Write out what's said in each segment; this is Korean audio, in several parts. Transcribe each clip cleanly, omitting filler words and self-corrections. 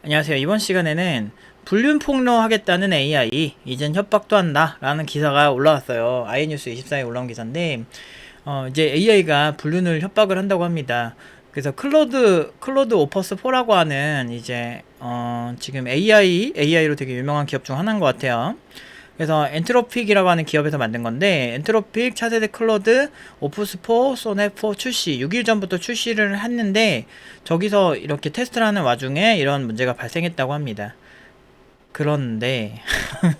안녕하세요. 이번 시간에는 불륜 폭로하겠다는 AI 이젠 협박도 한다 라는 기사가 올라왔어요. 아이뉴스 24에 올라온 기사인데 이제 AI가 불륜을 협박을 한다고 합니다. 그래서 클로드 오퍼스 4라고 하는 이제 지금 AI로 되게 유명한 기업 중 하나인 것 같아요. 그래서 엔트로픽이라고 하는 기업에서 만든 건데, 엔트로픽 차세대 클로드 오프스4 소넷4 출시 6일 전부터 출시를 했는데, 저기서 이렇게 테스트를 하는 와중에 이런 문제가 발생했다고 합니다. 그런데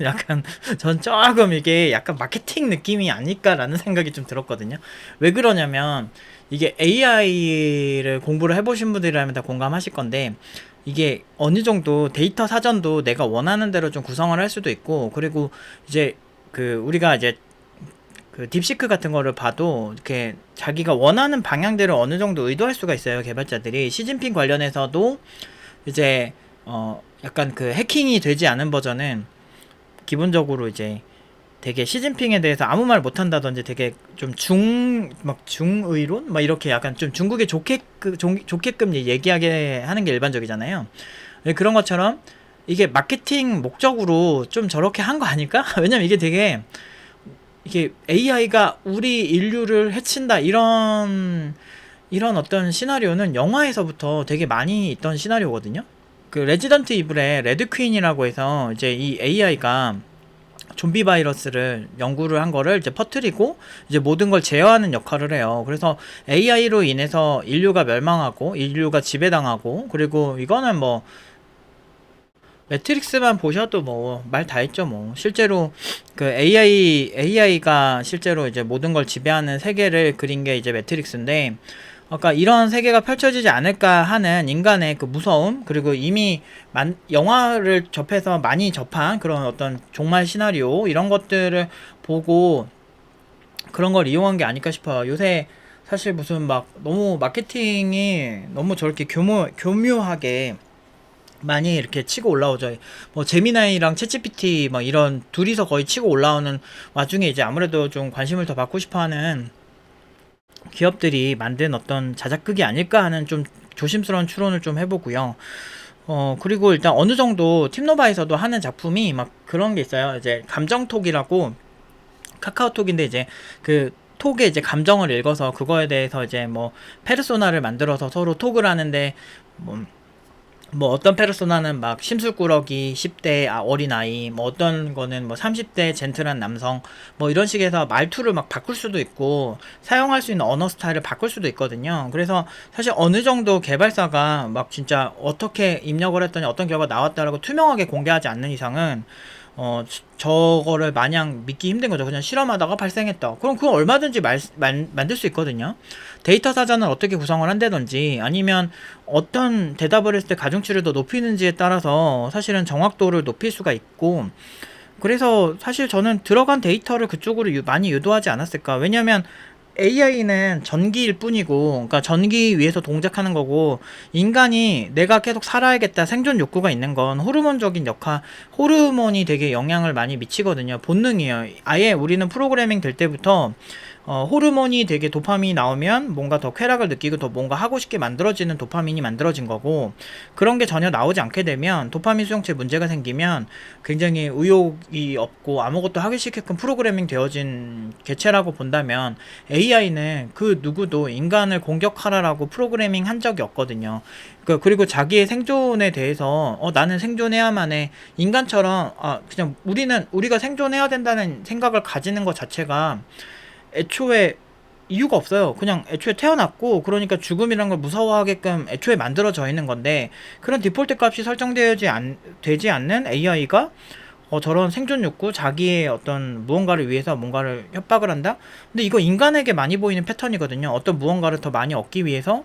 약간 전 조금 이게 약간 마케팅 느낌이 아닐까라는 생각이 좀 들었거든요. 왜 그러냐면 이게 AI를 공부를 해보신 분들이라면 다 공감하실 건데, 이게 어느 정도 데이터 사전도 내가 원하는 대로 좀 구성을 할 수도 있고, 그리고 이제 우리가 이제 그 딥시크 같은 거를 봐도 이렇게 자기가 원하는 방향대로 어느 정도 의도할 수가 있어요. 개발자들이 시진핑 관련해서도 이제 약간 그 해킹이 되지 않은 버전은 기본적으로 이제 되게 시진핑에 대해서 아무 말 못한다든지 되게 좀 막 중의론? 막 이렇게 약간 좀 중국에 좋게끔 얘기하게 하는 게 일반적이잖아요. 그런 것처럼 이게 마케팅 목적으로 좀 저렇게 한 거 아닐까? 왜냐면 이게 되게 이게 AI가 우리 인류를 해친다 이런 어떤 시나리오는 영화에서부터 되게 많이 있던 시나리오거든요. 그 레지던트 이블의 레드 퀸이라고 해서 이제 이 AI가 좀비 바이러스를 연구를 한 거를 이제 퍼뜨리고 이제 모든 걸 제어하는 역할을 해요. 그래서 AI로 인해서 인류가 멸망하고 인류가 지배당하고, 그리고 이거는 뭐 매트릭스만 보셔도 뭐 말 다 했죠. 뭐 실제로 그 AI가 실제로 이제 모든 걸 지배하는 세계를 그린 게 이제 매트릭스인데, 아까 이런 세계가 펼쳐지지 않을까 하는 인간의 그 무서움, 그리고 이미 영화를 접해서 많이 접한 그런 어떤 종말 시나리오 이런 것들을 보고 그런 걸 이용한 게 아닐까 싶어요. 요새 사실 무슨 막 너무 마케팅이 너무 저렇게 교묘하게 많이 이렇게 치고 올라오죠. 뭐 제미나이랑 챗GPT 막 이런 둘이서 거의 치고 올라오는 와중에 이제 아무래도 좀 관심을 더 받고 싶어하는 기업들이 만든 어떤 자작극이 아닐까 하는 좀 조심스러운 추론을 좀 해보고요. 그리고 일단 어느 정도 팀노바에서도 하는 작품이 막 그런 게 있어요. 이제 감정톡이라고, 카카오톡인데 이제 그 톡에 이제 감정을 읽어서 그거에 대해서 이제 뭐 페르소나를 만들어서 서로 톡을 하는데, 뭐 어떤 페르소나는 막 심술꾸러기 10대 어린아이, 뭐 어떤 거는 뭐 30대 젠틀한 남성, 뭐 이런 식에서 말투를 막 바꿀 수도 있고 사용할 수 있는 언어 스타일을 바꿀 수도 있거든요. 그래서 사실 어느 정도 개발사가 막 진짜 어떻게 입력을 했더니 어떤 결과가 나왔다라고 투명하게 공개하지 않는 이상은 저거를 마냥 믿기 힘든 거죠. 그냥 실험하다가 발생했다. 그럼 그거 얼마든지 만들 수 있거든요. 데이터 사전을 어떻게 구성을 한다든지 아니면 어떤 대답을 했을 때 가중치를 더 높이는지에 따라서 사실은 정확도를 높일 수가 있고, 그래서 사실 저는 들어간 데이터를 그쪽으로 많이 유도하지 않았을까. 왜냐면 AI는 전기일 뿐이고, 그러니까 전기 위에서 동작하는 거고, 인간이 내가 계속 살아야겠다 생존 욕구가 있는 건 호르몬적인 호르몬이 되게 영향을 많이 미치거든요. 본능이에요. 아예 우리는 프로그래밍 될 때부터 호르몬이 되게 도파민이 나오면 뭔가 더 쾌락을 느끼고 더 뭔가 하고 싶게 만들어지는 도파민이 만들어진 거고, 그런 게 전혀 나오지 않게 되면 도파민 수용체 문제가 생기면 굉장히 의욕이 없고 아무것도 하기 싫게끔 프로그래밍 되어진 개체라고 본다면, AI는 그 누구도 인간을 공격하라라고 프로그래밍 한 적이 없거든요. 그리고 자기의 생존에 대해서 나는 생존해야만 해, 인간처럼 그냥 우리가 생존해야 된다는 생각을 가지는 것 자체가 애초에 이유가 없어요. 그냥 애초에 태어났고, 그러니까 죽음이란 걸 무서워하게끔 애초에 만들어져 있는 건데, 그런 디폴트 값이 되지 않는 AI가 저런 생존 욕구, 자기의 어떤 무언가를 위해서 뭔가를 협박을 한다? 근데 이거 인간에게 많이 보이는 패턴이거든요. 어떤 무언가를 더 많이 얻기 위해서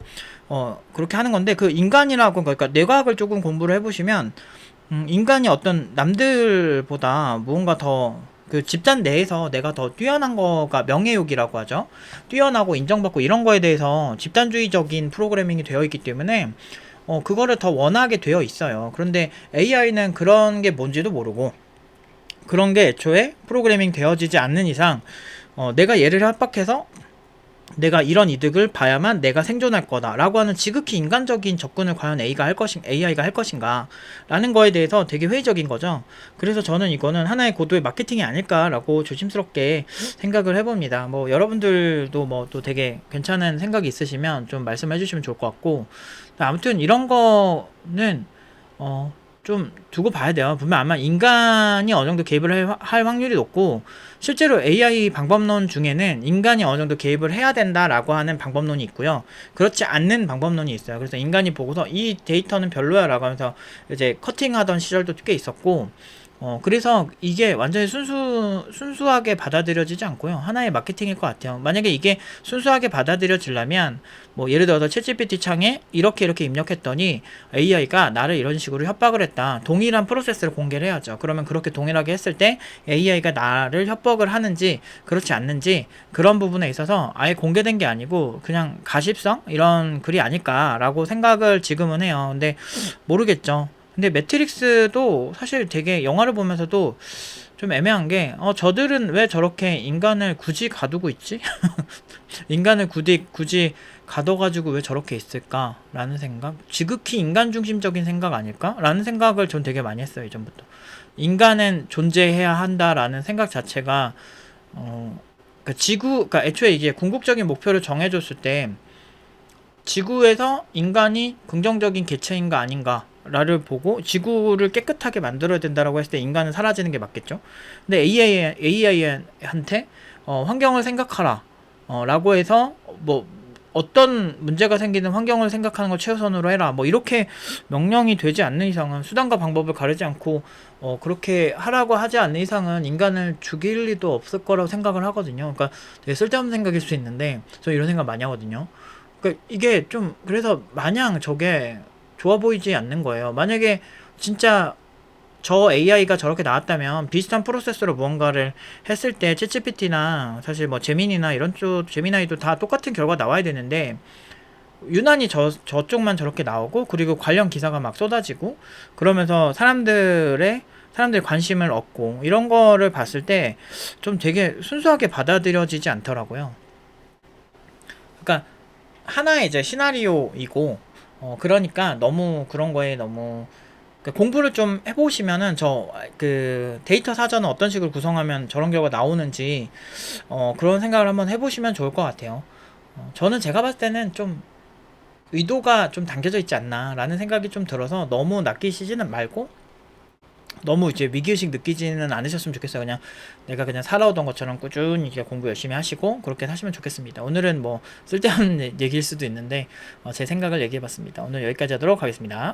그렇게 하는 건데, 그 인간이라고, 그러니까 뇌과학을 조금 공부를 해보시면 인간이 어떤 남들보다 무언가 더 그 집단 내에서 내가 더 뛰어난 거가 명예욕이라고 하죠. 뛰어나고 인정받고 이런 거에 대해서 집단주의적인 프로그래밍이 되어 있기 때문에 그거를 더 원하게 되어 있어요. 그런데 AI는 그런 게 뭔지도 모르고 그런 게 애초에 프로그래밍 되어지지 않는 이상 내가 얘를 협박해서 내가 이런 이득을 봐야만 내가 생존할 거다라고 하는 지극히 인간적인 접근을 과연 AI가 할 것인가 라는 거에 대해서 되게 회의적인 거죠. 그래서 저는 이거는 하나의 고도의 마케팅이 아닐까라고 조심스럽게 생각을 해봅니다. 뭐 여러분들도 뭐 또 되게 괜찮은 생각이 있으시면 좀 말씀해 주시면 좋을 것 같고, 아무튼 이런 거는 좀 두고 봐야 돼요. 분명 아마 인간이 어느 정도 개입을 할 확률이 높고, 실제로 AI 방법론 중에는 인간이 어느 정도 개입을 해야 된다라고 하는 방법론이 있고요. 그렇지 않는 방법론이 있어요. 그래서 인간이 보고서 이 데이터는 별로야 라고 하면서 이제 커팅하던 시절도 꽤 있었고, 그래서 이게 완전히 순수하게 받아들여지지 않고요. 하나의 마케팅일 것 같아요. 만약에 이게 순수하게 받아들여지려면, 뭐, 예를 들어서 챗GPT 창에 이렇게 입력했더니 AI가 나를 이런 식으로 협박을 했다. 동일한 프로세스를 공개를 해야죠. 그러면 그렇게 동일하게 했을 때 AI가 나를 협박을 하는지, 그렇지 않는지, 그런 부분에 있어서 아예 공개된 게 아니고, 그냥 가십성? 이런 글이 아닐까라고 생각을 지금은 해요. 근데, 모르겠죠. 근데 매트릭스도 사실 되게 영화를 보면서도 좀 애매한 게, 저들은 왜 저렇게 인간을 굳이 가두고 있지? 인간을 굳이 가둬가지고 왜 저렇게 있을까라는 생각? 지극히 인간 중심적인 생각 아닐까? 라는 생각을 전 되게 많이 했어요, 이전부터. 인간은 존재해야 한다라는 생각 자체가, 그러니까 애초에 이게 궁극적인 목표를 정해줬을 때, 지구에서 인간이 긍정적인 개체인가 아닌가 라를 보고 지구를 깨끗하게 만들어야 된다라고 했을 때 인간은 사라지는 게 맞겠죠. 근데 AI한테 환경을 생각하라 라고 해서 뭐 어떤 문제가 생기는 환경을 생각하는 걸 최우선으로 해라 뭐 이렇게 명령이 되지 않는 이상은, 수단과 방법을 가리지 않고 그렇게 하라고 하지 않는 이상은 인간을 죽일 리도 없을 거라고 생각을 하거든요. 그러니까 되게 쓸데없는 생각일 수 있는데 저 이런 생각 많이 하거든요. 그러니까 이게 좀, 그래서 마냥 저게 좋아 보이지 않는 거예요. 만약에 진짜 저 AI가 저렇게 나왔다면 비슷한 프로세스로 무언가를 했을 때 챗GPT나 사실 뭐 제민이나 이런 쪽, 제미나이도 다 똑같은 결과 나와야 되는데, 유난히 저쪽만 저렇게 나오고, 그리고 관련 기사가 막 쏟아지고, 그러면서 사람들의 관심을 얻고, 이런 거를 봤을 때 좀 되게 순수하게 받아들여지지 않더라고요. 그러니까 하나의 이제 시나리오이고, 그러니까 너무 그런 거에 너무, 그러니까 공부를 좀 해보시면은 저 그 데이터 사전은 어떤 식으로 구성하면 저런 결과가 나오는지 그런 생각을 한번 해보시면 좋을 것 같아요. 저는 제가 봤을 때는 좀 의도가 좀 담겨져 있지 않나라는 생각이 좀 들어서 너무 낚이시지는 말고, 너무 이제 위기의식 느끼지는 않으셨으면 좋겠어요. 그냥 내가 그냥 살아오던 것처럼 꾸준히 이제 공부 열심히 하시고 그렇게 사시면 좋겠습니다. 오늘은 뭐 쓸데없는 얘기일 수도 있는데 제 생각을 얘기해봤습니다. 오늘 여기까지 하도록 하겠습니다.